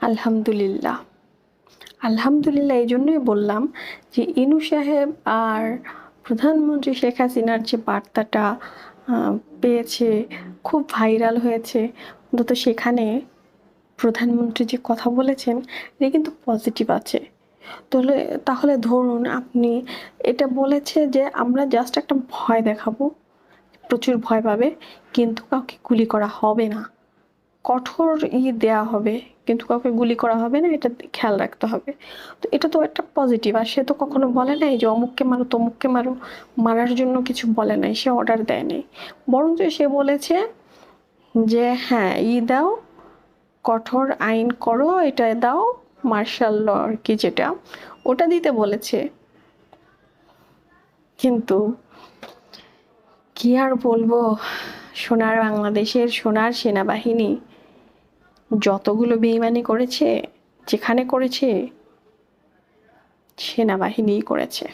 আলহামদুলিল্লাহ। আলহামদুলিল্লাহ এই জন্যই বললাম যে ইনু সাহেব আর প্রধানমন্ত্রী শেখ হাসিনার যে বার্তাটা পেয়েছে, খুব ভাইরাল হয়েছে, অন্তত সেখানে প্রধানমন্ত্রী যে কথা বলেছেন এটা কিন্তু পজিটিভ আছে। তাহলে ধরুন আপনি এটা বলেছে যে আমরা জাস্ট একটা ভয় দেখাবো, প্রচুর ভয় পাবে, কিন্তু কাউকে গুলি করা হবে না, কঠোর দেয়া হবে, কিন্তু কাউকে গুলি করা হবে না, এটা খেয়াল রাখতে হবে। তো এটা তো একটা পজিটিভ। আর সে তো কখনো বলে নাই যে অমুককে মারো তমুককে মারো, মারার জন্য কিছু বলে নাই, সে অর্ডার দেয় নাই। বরঞ্চ সে বলেছে যে হ্যাঁ দাও, কঠোর আইন করো, এটা দাও, মার্শাল ল আর কি যেটা, ওটা দিতে বলেছে। কিন্তু কি আর বলবো, সোনার বাংলাদেশের সোনার সেনাবাহিনী যতগুলো বেইমানি করেছে, যেখানে করেছে সেনাবাহিনীই করেছে।